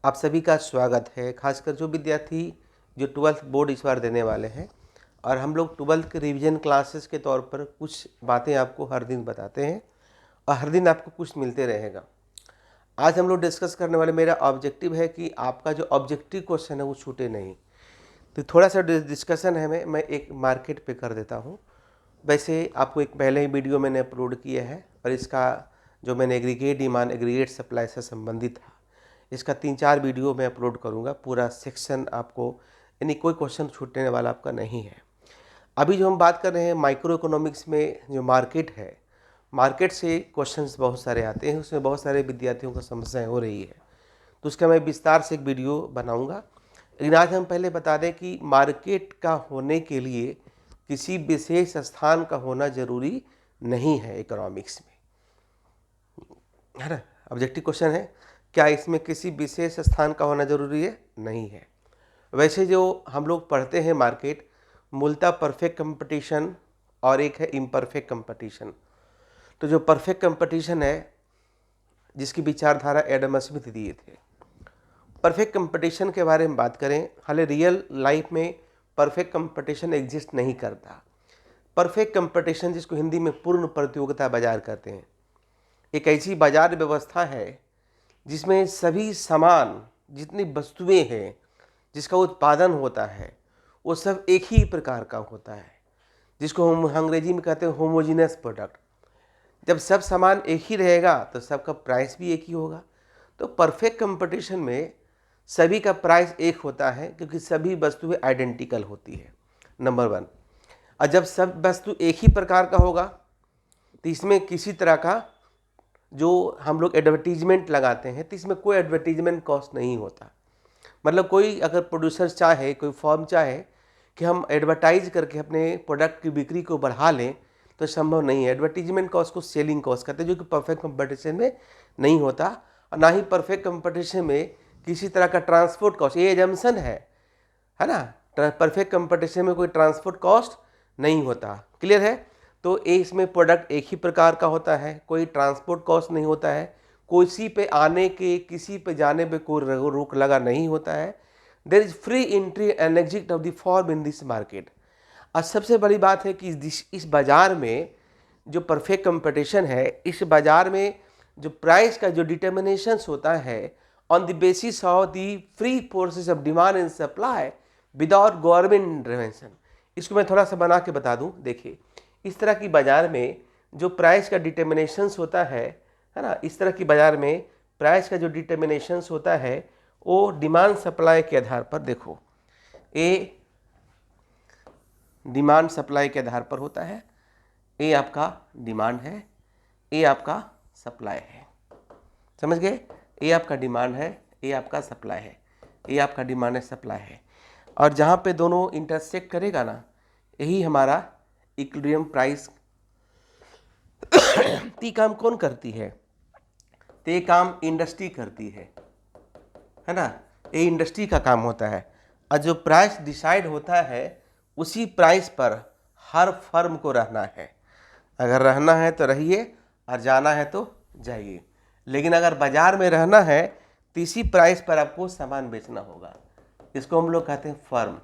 आप सभी का स्वागत है। खासकर जो विद्यार्थी जो 12th बोर्ड इस बार देने वाले हैं, और हम लोग 12th के रिवीजन क्लासेस के तौर पर कुछ बातें आपको हर दिन बताते हैं और हर दिन आपको कुछ मिलते रहेगा। आज हम लोग डिस्कस करने वाले, मेरा ऑब्जेक्टिव है कि आपका जो ऑब्जेक्टिव क्वेश्चन है वो छूटे नहीं। तो थोड़ा सा डिस्कशन है, मैं एक मार्केट पे कर देता हूँ। वैसे आपको एक पहले ही वीडियो मैंने अपलोड किया है और इसका जो मैंने एग्रीगेट डिमांड एग्रीगेट सप्लाई से संबंधित था, इसका 3-4 वीडियो मैं अपलोड करूँगा। पूरा सेक्शन आपको, यानी कोई क्वेश्चन छूटने वाला आपका नहीं है। अभी जो हम बात कर रहे हैं माइक्रो इकोनॉमिक्स में, जो मार्केट है, मार्केट से क्वेश्चंस बहुत सारे आते हैं, उसमें बहुत सारे विद्यार्थियों को समस्याएं हो रही है, तो उसका मैं विस्तार से एक वीडियो बनाऊंगा। लेकिन आज हम पहले बता दें कि मार्केट का होने के लिए किसी विशेष स्थान का होना जरूरी नहीं है इकोनॉमिक्स में, है ना। ऑब्जेक्टिव क्वेश्चन है, क्या इसमें किसी विशेष स्थान का होना जरूरी है? नहीं है। वैसे जो हम लोग पढ़ते हैं मार्केट, मूलतः परफेक्ट कंपटीशन और एक है इम्परफेक्ट कंपटीशन। तो जो परफेक्ट कंपटीशन है, जिसकी विचारधारा एडम स्मिथ दिए थे, परफेक्ट कंपटीशन के बारे में बात करें, हालांकि रियल लाइफ में परफेक्ट कंपटीशन एग्जिस्ट नहीं करता। परफेक्ट कंपटीशन, जिसको हिंदी में पूर्ण प्रतियोगिता बाजार कहते हैं, एक ऐसी बाजार व्यवस्था है जिसमें सभी सामान, जितनी वस्तुएं हैं जिसका उत्पादन होता है, वो सब एक ही प्रकार का होता है, जिसको हम अंग्रेजी में कहते हैं होमोजीनियस प्रोडक्ट। जब सब सामान एक ही रहेगा तो सबका प्राइस भी एक ही होगा। तो परफेक्ट कंपटीशन में सभी का प्राइस एक होता है, क्योंकि सभी वस्तुएं आइडेंटिकल होती है, नंबर 1। और जब सब वस्तु एक ही प्रकार का होगा तो इसमें किसी तरह का जो हम लोग एडवर्टीजमेंट लगाते हैं, तो इसमें कोई एडवर्टीजमेंट कॉस्ट नहीं होता। मतलब कोई अगर प्रोड्यूसर चाहे, कोई फर्म चाहे कि हम एडवर्टाइज करके अपने प्रोडक्ट की बिक्री को बढ़ा लें, तो संभव नहीं है। एडवर्टीजमेंट कॉस्ट को सेलिंग कॉस्ट कहते हैं, जो कि परफेक्ट कंपटीशन में नहीं होता। और ना ही परफेक्ट कंपटीशन में किसी तरह का ट्रांसपोर्ट कॉस्ट, ये एजम्पशन है ना। परफेक्ट कंपटीशन में कोई ट्रांसपोर्ट कॉस्ट नहीं होता। क्लियर है? तो इसमें प्रोडक्ट एक ही प्रकार का होता है, कोई ट्रांसपोर्ट कॉस्ट नहीं होता है, किसी पे आने के, किसी पे जाने पे कोई रोक लगा नहीं होता है। There is free entry and exit of the form in this market. और सबसे बड़ी बात है कि इस बाजार में जो परफेक्ट कंपटीशन है, इस बाजार में जो प्राइस का जो डिटर्मिनेशंस होता है on the basis of the free forces of demand and supply without government intervention. इसको मैं थोड़ा सा बना के बता दूं। देखिए, इस तरह की बाजार में जो प्राइस का डिटर्मिनेशंस होता है ना, इस तरह की बाजार में प्राइस का जो डिटर्मिनेशंस होता है वो डिमांड सप्लाई के आधार पर, देखो, ए डिमांड सप्लाई के आधार पर होता है। ए आपका डिमांड है, ए आपका सप्लाई है। समझ गए? ए आपका डिमांड है, ए आपका सप्लाई है, ए आपका डिमांड है, सप्लाई है। और जहाँ पे दोनों इंटरसेक्ट करेगा ना, यही हमारा इक्विलिब्रियम प्राइस। ती काम कौन करती है? तो ये काम इंडस्ट्री करती है ना। ये इंडस्ट्री का काम होता है। और जो प्राइस डिसाइड होता है, उसी प्राइस पर हर फर्म को रहना है। अगर रहना है तो रहिए और जाना है तो जाइए। लेकिन अगर बाजार में रहना है तो इसी प्राइस पर आपको सामान बेचना होगा। इसको हम लोग कहते हैं फर्म।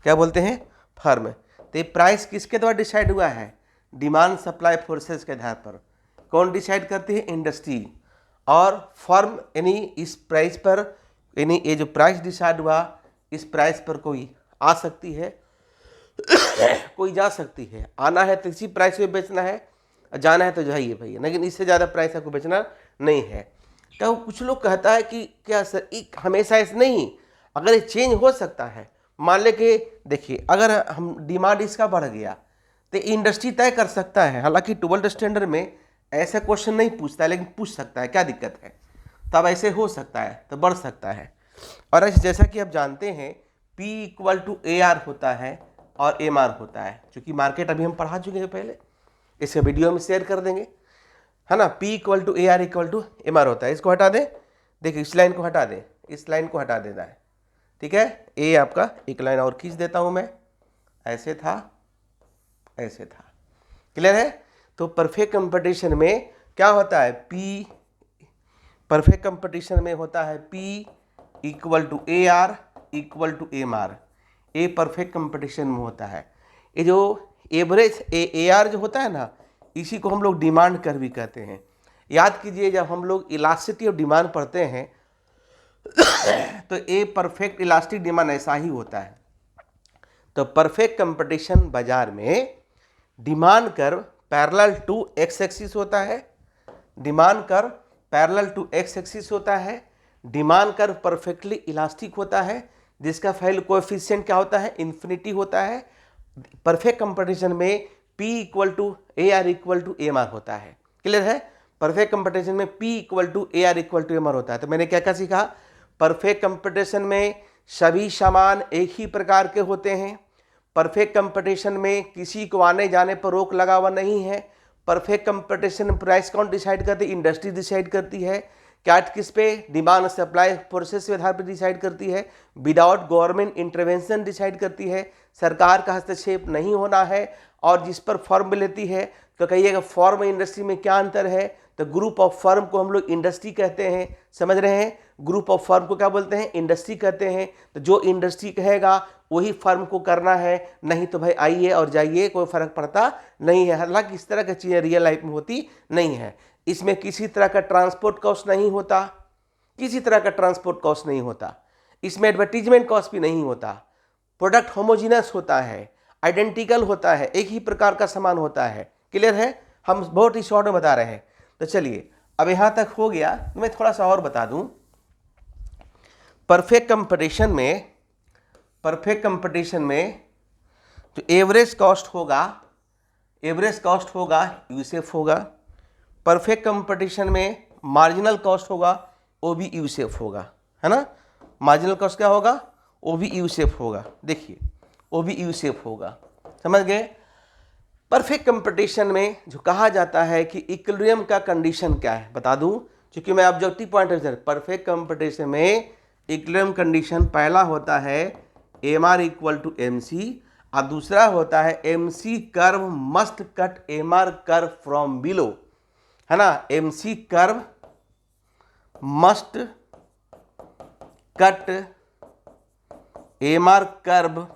क्या बोलते हैं? फर्म। तो ये प्राइस किसके द्वारा डिसाइड हुआ है? डिमांड सप्लाई फोर्सेस के आधार पर। कौन डिसाइड करती है? इंडस्ट्री। और फर्म, यानी इस प्राइस पर, यानी ये जो प्राइस डिसाइड हुआ, इस प्राइस पर कोई आ सकती है, कोई जा सकती है। आना है तो इसी प्राइस पे बेचना है, जाना है तो जाइए भैया, लेकिन इससे ज़्यादा प्राइस आपको बेचना नहीं है। तो कुछ लोग कहता है कि क्या सर, हमेशा ऐसे नहीं, अगर ये चेंज हो सकता है। मान ले कि देखिए, अगर हम डिमांड इसका बढ़ गया तो इंडस्ट्री तय कर सकता है। हालांकि 12th स्टैंडर्ड में ऐसा क्वेश्चन नहीं पूछता है, लेकिन पूछ सकता है, क्या दिक्कत है? तब ऐसे हो सकता है, तो बढ़ सकता है। और ऐसे जैसा कि आप जानते हैं, P = AR होता है और MR होता है। चूँकि मार्केट अभी हम पढ़ा चुके हैं पहले, इसे वीडियो में शेयर कर देंगे, है ना। P = AR = MR होता है। इसको हटा दें, देखिए इस लाइन को हटा दें, इस लाइन को हटा देना है, ठीक है। ए आपका एक लाइन और खींच देता हूँ मैं, ऐसे था, ऐसे था। क्लियर है? तो परफेक्ट कंपटीशन में क्या होता है? परफेक्ट कंपटीशन में होता है P equal to AR equal to MR। A perfect competition में होता है। ये जो एवरेज AR जो होता है ना, इसी को हम लोग डिमांड कर्व भी कहते हैं। याद कीजिए, जब हम लोग इलास्टिसिटी ऑफ डिमांड पढ़ते हैं तो ए परफेक्ट इलास्टिक डिमांड ऐसा ही होता है। तो परफेक्ट कंपटीशन बाजार में demand curve parallel to x axis होता है, demand curve parallel to x axis होता है, डिमांड कर्व परफेक्टली इलास्टिक होता है, जिसका फाइल कोएफिशिएंट क्या होता है, इन्फिनिटी होता है। परफेक्ट कंपटीशन में P equal to AR equal to MR होता है। क्लियर है? परफेक्ट कंपटीशन में P equal to AR equal to MR होता है। तो मैंने क्या क्या सीखा? परफेक्ट कंपटीशन में सभी सामान एक ही प्रकार के होते हैं। परफेक्ट कंपटीशन में किसी को आने जाने पर रोक लगा हुआ नहीं है। परफेक्ट कंपटीशन में प्राइस कौन डिसाइड करती है? इंडस्ट्री डिसाइड करती है। क्या किस पे? डिमांड सप्लाई प्रोसेस के आधार पर डिसाइड करती है। विदाउट गवर्नमेंट इंटरवेंशन डिसाइड करती है। सरकार का हस्तक्षेप नहीं होना है। और जिस पर फर्म लेती है, तो कहिएगा फर्म इंडस्ट्री में क्या अंतर है? तो ग्रुप ऑफ फर्म को हम लोग इंडस्ट्री कहते हैं। समझ रहे हैं? ग्रुप ऑफ फर्म को क्या बोलते हैं? इंडस्ट्री कहते हैं। तो जो इंडस्ट्री कहेगा वही फर्म को करना है, नहीं तो भाई आइए और जाइए, कोई फर्क पड़ता नहीं है। हालांकि इस तरह की चीज़ें रियल लाइफ में होती नहीं है। इसमें किसी तरह का ट्रांसपोर्ट कॉस्ट नहीं होता, किसी तरह का ट्रांसपोर्ट कॉस्ट नहीं होता। इसमें एडवर्टीजमेंट कॉस्ट भी नहीं होता। प्रोडक्ट होमोजीनस होता है, आइडेंटिकल होता है, एक ही प्रकार का सामान होता है। क्लियर है? हम बहुत ही शॉर्ट में बता रहे हैं। तो चलिए, अब यहाँ तक हो गया। मैं थोड़ा सा और बता दूं। परफेक्ट कंपटीशन में जो एवरेज कॉस्ट होगा यूसेफ होगा। परफेक्ट कंपटीशन में मार्जिनल कॉस्ट होगा, वो भी यूसेफ होगा, है ना। मार्जिनल कॉस्ट क्या होगा? वो भी यूसेफ होगा। देखिए, वो भी यूसेफ होगा। समझ गए? परफेक्ट कंपटीशन में जो कहा जाता है कि इक्विलिब्रियम का कंडीशन क्या है, बता दूं, क्योंकि मैं objective point of view perfect competition में इक्विलिब्रियम कंडीशन पहला होता है MR इक्वल टू MC, और दूसरा होता है MC curve must cut MR curve from below, है ना। MC curve must cut MR curve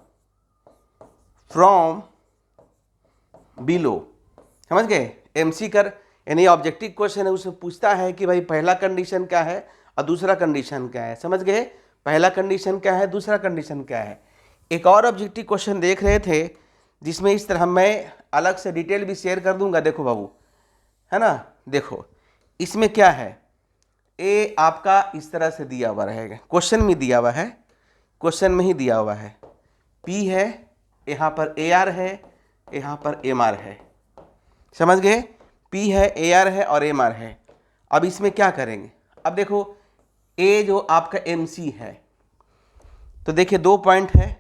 from below. समझ गए? MC कर्व यानी ऑब्जेक्टिव क्वेश्चन है, उसमें पूछता है कि भाई पहला कंडीशन क्या है और दूसरा कंडीशन क्या है। समझ गए? पहला कंडीशन क्या है, दूसरा कंडीशन क्या है। एक और ऑब्जेक्टिव क्वेश्चन देख रहे थे जिसमें इस तरह मैं अलग से डिटेल भी शेयर कर दूंगा। देखो बाबू, है ना, देखो इसमें क्या है। ए आपका इस तरह से दिया हुआ रहेगा, क्वेश्चन में दिया हुआ है, क्वेश्चन में ही दिया हुआ है। P है, यहाँ पर AR है, यहाँ पर MR है। समझ गए? P है, AR है और MR है। अब इसमें क्या करेंगे? अब देखो, A जो आपका MC है, तो देखिए दो पॉइंट है,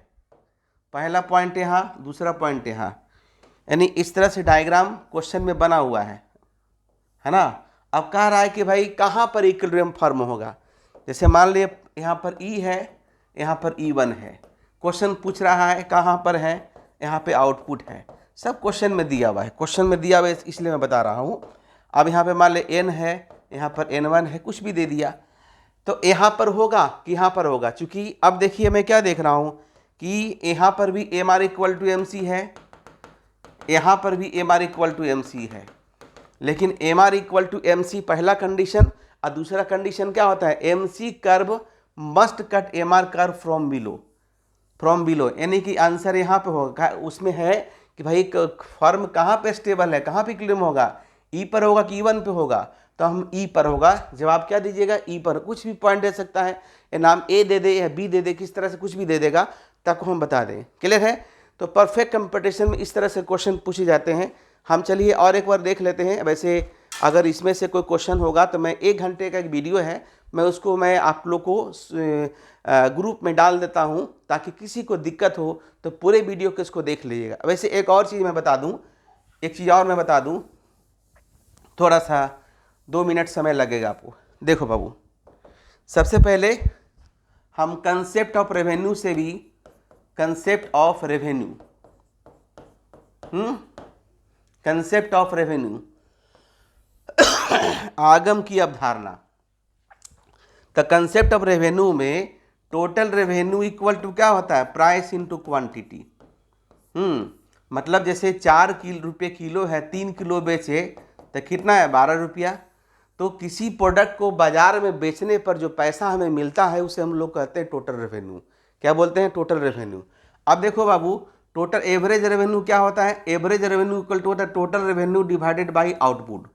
पहला पॉइंट यहाँ, दूसरा पॉइंट यहाँ, यानी इस तरह से डायग्राम क्वेश्चन में बना हुआ है ना। अब कह रहा है कि भाई कहाँ पर इक्विलिब्रियम फॉर्म होगा। जैसे मान लिए यहाँ पर E है, यहाँ पर E1 है। क्वेश्चन पूछ रहा है कहाँ पर है, यहाँ पे आउटपुट है। सब क्वेश्चन में दिया हुआ है, क्वेश्चन में दिया हुआ है, इसलिए मैं बता रहा हूँ। अब यहाँ पे मान ले N है, यहाँ पर N1 है, कुछ भी दे दिया, तो यहाँ पर होगा कि यहाँ पर होगा। चूँकि अब देखिए मैं क्या देख रहा हूँ कि यहाँ पर भी MR इक्वल टू MC है, यहाँ पर भी MR इक्वल टू MC है, लेकिन MR इक्वल टू MC पहला कंडीशन, और दूसरा कंडीशन क्या होता है? MC curve must cut MR curve from below, यानी कि आंसर यहाँ पे होगा। उसमें है कि भाई फर्म कहाँ पे स्टेबल है, कहाँ पे इक्विलिब्रियम होगा, E पर होगा कि E1 पे होगा, तो हम E पर होगा। जवाब क्या दीजिएगा? E पर। कुछ भी पॉइंट दे सकता है, ये नाम A दे दे या B दे दे, किस तरह से कुछ भी दे देगा, तब हम बता दें। क्लियर है? तो परफेक्ट कंपटीशन में इस तरह से क्वेश्चन पूछे जाते हैं। हम चलिए और एक बार देख लेते हैं। वैसे अगर इसमें से कोई क्वेश्चन होगा तो मैं 1 घंटे का एक वीडियो है, मैं उसको मैं आप लोग को ग्रुप में डाल देता हूं, ताकि किसी को दिक्कत हो तो पूरे वीडियो को इसको देख लीजिएगा। वैसे एक और चीज़ मैं बता दूं, एक चीज़ और मैं बता दूं, थोड़ा सा 2 मिनट समय लगेगा आपको। देखो बाबू, सबसे पहले हम कंसेप्ट ऑफ रेवेन्यू से भी, concept of revenue, concept of revenue, आगम की अवधारणा। तो कंसेप्ट ऑफ रेवेन्यू में टोटल रेवेन्यू इक्वल टू क्या होता है, प्राइस इनटू क्वांटिटी। मतलब जैसे 4 रुपये किलो है, 3 किलो बेचे तो कितना है, 12 रुपया। तो किसी प्रोडक्ट को बाजार में बेचने पर जो पैसा हमें मिलता है उसे हम लोग कहते हैं टोटल रेवेन्यू। क्या बोलते हैं, टोटल रेवेन्यू। अब देखो बाबू, टोटल एवरेज रेवेन्यू क्या होता है, एवरेज रेवेन्यू इक्वल टू होता है total revenue divided by output.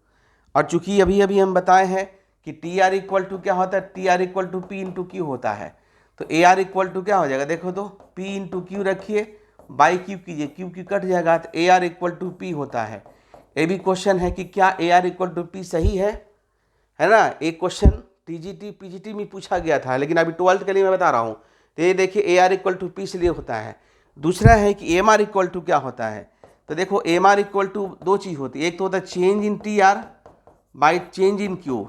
और चूंकि अभी अभी हम बताए हैं कि टी आर इक्वल टू क्या होता है, T R equal to P into Q होता है। तो ए आर इक्वल टू क्या हो जाएगा, देखो तो पी इंटू क्यू रखिए, बाई क्यू कीजिए, क्यू क्यू कट जाएगा, तो A R equal to P होता है। ये भी क्वेश्चन है कि क्या A R equal to P सही है ना। एक क्वेश्चन टीजीटी पीजीटी में पूछा गया था, लेकिन अभी 12th के लिए मैं बता रहा हूँ। तो ये देखिए A R equal to P इसलिए होता है। दूसरा है कि एम आर इक्वल टू क्या होता है, तो देखो एम आर इक्वल टू दो चीज़ होती है, एक तो होता है change in T R by change in Q.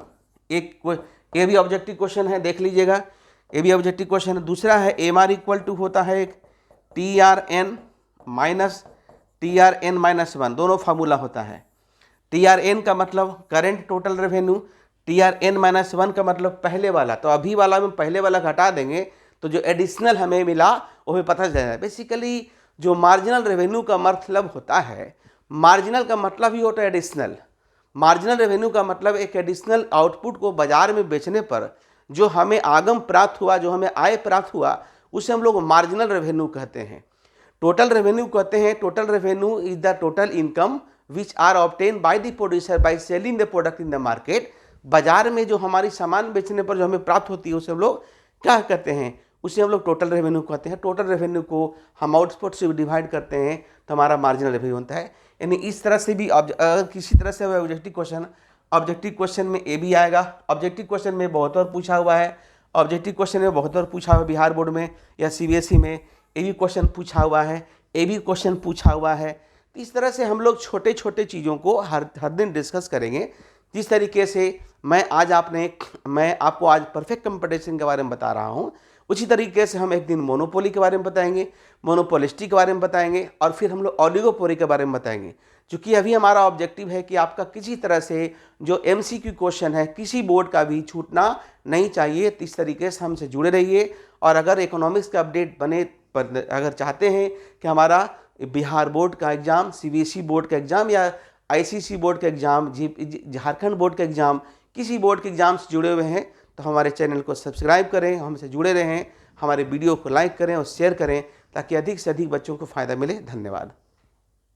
ये भी ऑब्जेक्टिव क्वेश्चन है, देख लीजिएगा, ये भी ऑब्जेक्टिव क्वेश्चन है। दूसरा है एम आर इक्वल टू होता है एक T R N minus T R एन-1, दोनों फार्मूला होता है। टी आर एन का मतलब current total revenue, T R एन-1 का मतलब पहले वाला। तो अभी वाला में पहले वाला घटा देंगे तो जो एडिशनल हमें मिला वो हमें पता चल जाएगा। बेसिकली जो मार्जिनल रेवेन्यू का मतलब होता है, मार्जिनल का मतलब ही होता है एडिशनल। मार्जिनल रेवेन्यू का मतलब एक एडिशनल आउटपुट को बाजार में बेचने पर जो हमें आगम प्राप्त हुआ, जो हमें आय प्राप्त हुआ, उसे हम लोग मार्जिनल रेवेन्यू कहते हैं। टोटल रेवेन्यू कहते हैं, total revenue is the total income which are obtain by the producer by selling the product in the market. बाजार में जो हमारी सामान बेचने पर जो हमें प्राप्त होती है उसे हम लोग क्या कहते हैं, उसे हम लोग टोटल रेवेन्यू कहते हैं। टोटल रेवेन्यू को हम आउटपुट से डिवाइड करते हैं तो हमारा मार्जिनल रेवेन्यू बनता है। यानी इस तरह से भी अगर किसी तरह से ऑब्जेक्टिव क्वेश्चन में ये भी आएगा। ऑब्जेक्टिव क्वेश्चन में बहुत बार पूछा हुआ है, ऑब्जेक्टिव क्वेश्चन में बहुत बार पूछा हुआ है, बिहार बोर्ड में या सीबीएसई में ये भी क्वेश्चन पूछा हुआ है, ये भी क्वेश्चन पूछा हुआ है। तो इस तरह से हम लोग छोटे छोटे चीज़ों को हर दिन डिस्कस करेंगे। जिस तरीके से मैं आपको आज परफेक्ट कंपटीशन के बारे में बता रहा हूँ, उसी तरीके से हम एक दिन मोनोपोली के बारे में बताएंगे, मोनोपोलिस्टी के बारे में बताएंगे, और फिर हम लोग ऑलिगोपोली के बारे में बताएंगे। क्योंकि अभी हमारा ऑब्जेक्टिव है कि आपका किसी तरह से जो एमसीक्यू क्वेश्चन है किसी बोर्ड का भी छूटना नहीं चाहिए। तो इस तरीके से हमसे जुड़े रहिए। और अगर इकोनॉमिक्स का अपडेट बने पर अगर चाहते हैं कि हमारा बिहार बोर्ड का एग्ज़ाम, सीबीएसई बोर्ड का एग्ज़ाम या आईसीएसई बोर्ड का एग्ज़ाम, झारखंड बोर्ड का एग्ज़ाम, किसी बोर्ड के एग्ज़ाम से जुड़े हुए हैं तो हमारे चैनल को सब्सक्राइब करें, हमसे जुड़े रहें, हमारे वीडियो को लाइक करें और शेयर करें ताकि अधिक से अधिक बच्चों को फ़ायदा मिले। धन्यवाद।